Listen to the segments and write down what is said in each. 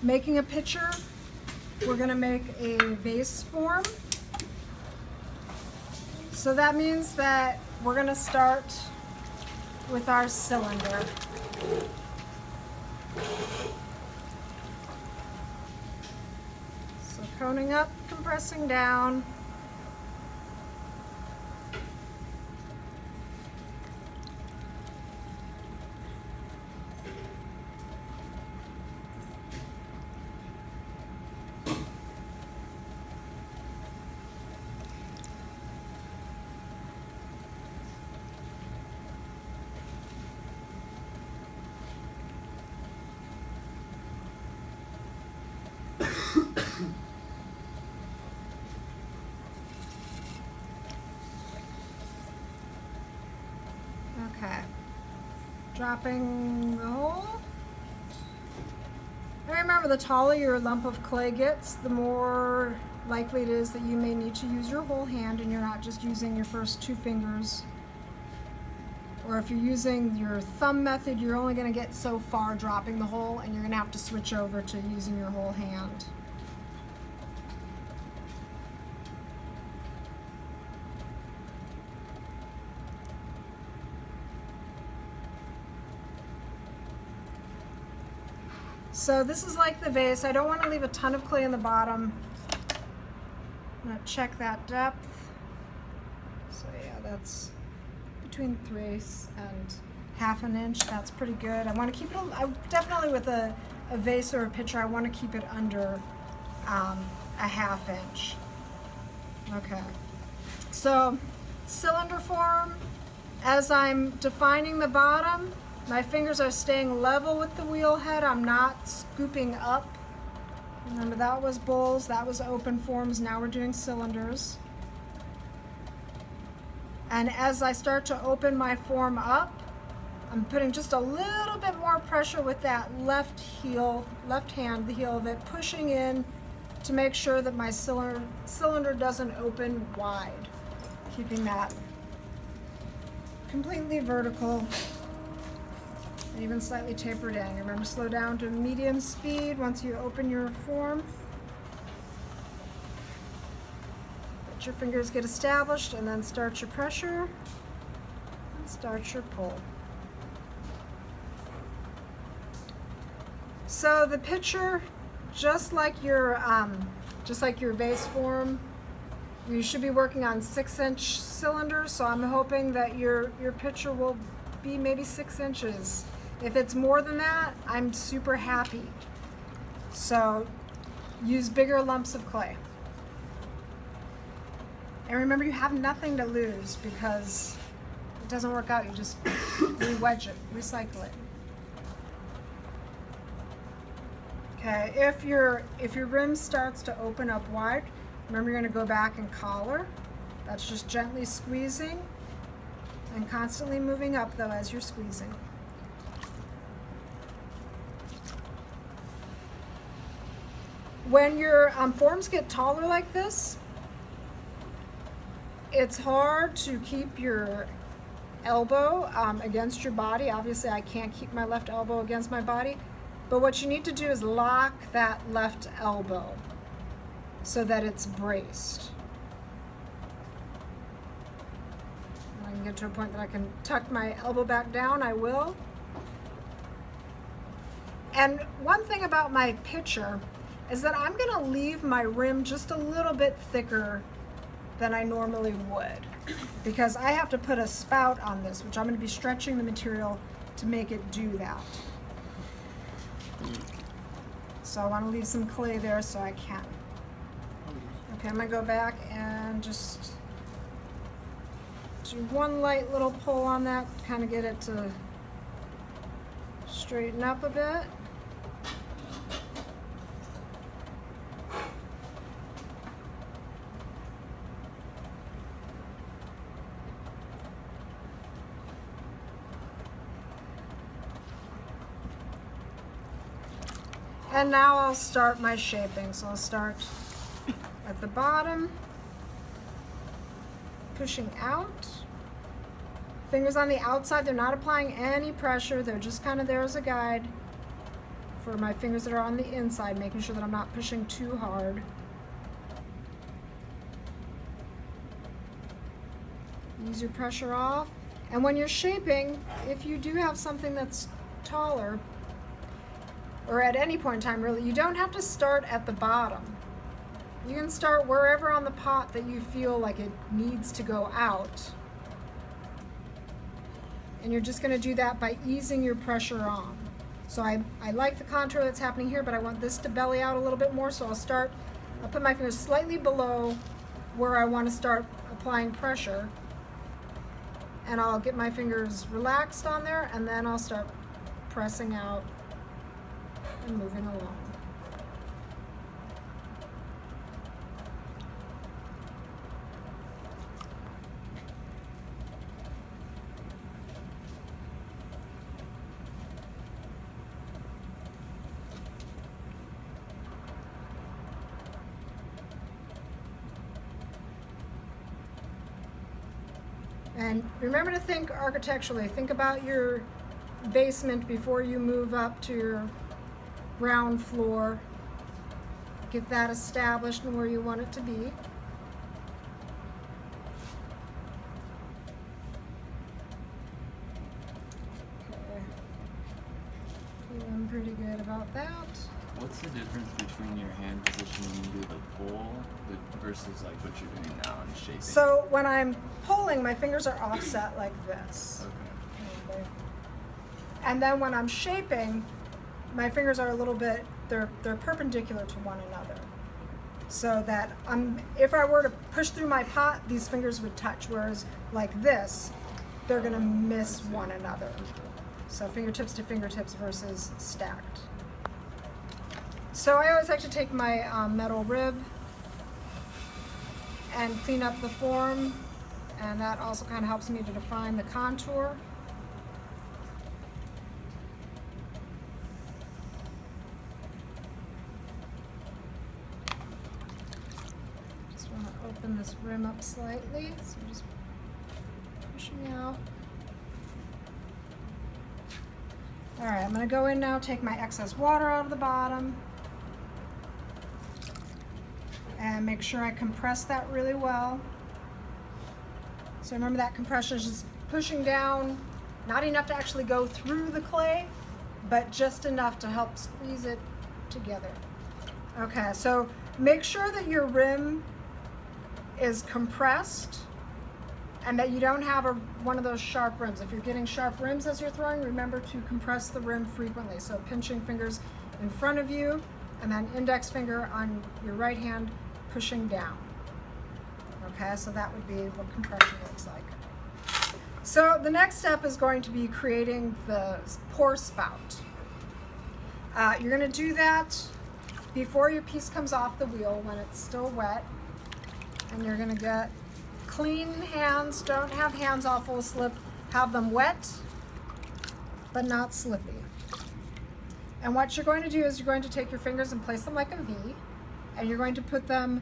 making a picture, we're gonna make a vase form. So that means that we're gonna start with our cylinder. So coning up, compressing down. Okay, dropping the hole. And remember, the taller your lump of clay gets, the more likely it is that you may need to use your whole hand and you're not just using your first 2 fingers. Or if you're using your thumb method, you're only going to get so far dropping the hole and you're going to have to switch over to using your whole hand. So this is like the vase. I don't want to leave a ton of clay in the bottom. I'm going to check that depth. So yeah, that's between 3/8 and 1/2 inch. That's pretty good. I want to keep it, definitely with a vase or a pitcher, I want to keep it under a 1/2 inch. Okay. So cylinder form, as I'm defining the bottom, my fingers are staying level with the wheel head. I'm not scooping up. Remember, that was bowls, that was open forms. Now we're doing cylinders. And as I start to open my form up, I'm putting just a little bit more pressure with that left hand, the heel of it, pushing in to make sure that my cylinder doesn't open wide. Keeping that completely vertical. And even slightly tapered in. Remember, slow down to medium speed once you open your form. Let your fingers get established and then start your pressure and start your pull. So the pitcher, just like your vase form, you should be working on 6-inch cylinders. So I'm hoping that your pitcher will be maybe 6 inches. If it's more than that, I'm super happy. So use bigger lumps of clay. And remember, you have nothing to lose because it doesn't work out. You just re-wedge it, recycle it. Okay, if your rim starts to open up wide, remember you're going to go back and collar. That's just gently squeezing and constantly moving up though as you're squeezing. When your forms get taller like this, it's hard to keep your elbow against your body. Obviously, I can't keep my left elbow against my body, but what you need to do is lock that left elbow so that it's braced. When I can get to a point that I can tuck my elbow back down, I will. And one thing about my pitcher is that I'm going to leave my rim just a little bit thicker than I normally would because I have to put a spout on this, which I'm going to be stretching the material to make it do that. So I want to leave some clay there so I can. Okay, I'm going to go back and just do one light little pull on that, kind of get it to straighten up a bit. And now I'll start my shaping. So I'll start at the bottom, pushing out. Fingers on the outside, they're not applying any pressure. They're just kind of there as a guide. for my fingers that are on the inside, making sure that I'm not pushing too hard. Ease your pressure off. And when you're shaping, if you do have something that's taller, or at any point in time really, you don't have to start at the bottom. You can start wherever on the pot that you feel like it needs to go out. And you're just gonna do that by easing your pressure on. So I like the contour that's happening here, but I want this to belly out a little bit more, so I'll put my fingers slightly below where I want to start applying pressure. And I'll get my fingers relaxed on there, and then I'll start pressing out and moving along. And remember to think architecturally. Think about your basement before you move up to your ground floor. Get that established and where you want it to be. Okay. Feeling pretty good about that. What's the difference between your hand position when you do the pull versus like what you're doing now in shaping? So when I'm pulling, my fingers are offset like this. Okay. And then when I'm shaping, my fingers are a little bit, they're perpendicular to one another. So that if I were to push through my pot, these fingers would touch, whereas like this, they're gonna miss one another. So fingertips to fingertips versus stacked. So I always like to take my metal rib and clean up the form, and that also kind of helps me to define the contour. Just want to open this rim up slightly, so just pushing out. All right, I'm going to go in now, take my excess water out of the bottom, and make sure I compress that really well. So remember that compression is just pushing down, not enough to actually go through the clay, but just enough to help squeeze it together. Okay, so make sure that your rim is compressed and that you don't have one of those sharp rims. If you're getting sharp rims as you're throwing, remember to compress the rim frequently. So pinching fingers in front of you, and then index finger on your right hand pushing down. Okay, so that would be what compression looks like. So the next step is going to be creating the pour spout. You're gonna do that before your piece comes off the wheel when it's still wet. And you're gonna get clean hands, don't have hands all full of slip, have them wet, but not slippy. And what you're going to do is you're going to take your fingers and place them like a V, and you're going to put them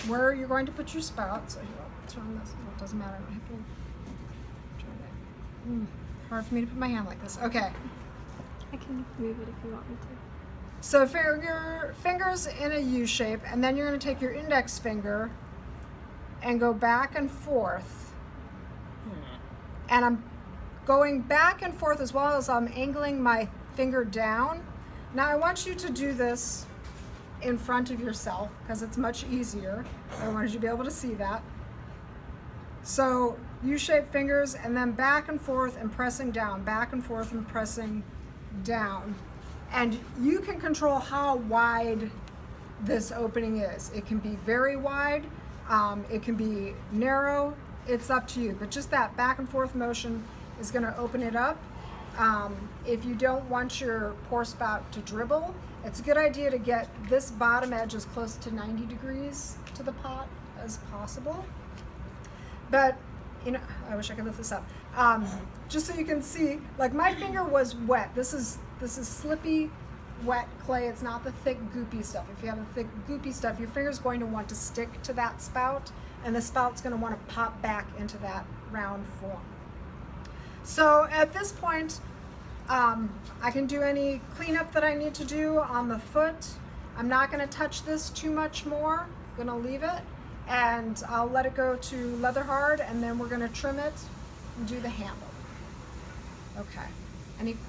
where you're going to put your spout. So let's run this, it doesn't matter. Hard for me to put my hand like this. Okay. I can move it if you want me to. So your fingers in a U shape, and then you're going to take your index finger and go back and forth. And I'm going back and forth as well as I'm angling my finger down. Now I want you to do this in front of yourself because it's much easier. I wanted you to be able to see that. So U-shaped fingers and then back and forth and pressing down, back and forth and pressing down. And you can control how wide this opening is. It can be very wide, it can be narrow, it's up to you. But just that back and forth motion is gonna open it up. If you don't want your pour spout to dribble, it's a good idea to get this bottom edge as close to 90 degrees to the pot as possible. But, you know, I wish I could lift this up. Just so you can see, like my finger was wet. This is slippy, wet clay. It's not the thick, goopy stuff. If you have the thick, goopy stuff, your finger's going to want to stick to that spout, and the spout's going to want to pop back into that round form. So at this point, I can do any cleanup that I need to do on the foot. I'm not gonna touch this too much more. I'm gonna leave it, and I'll let it go to leather hard, and then we're gonna trim it and do the handle. Okay, any questions?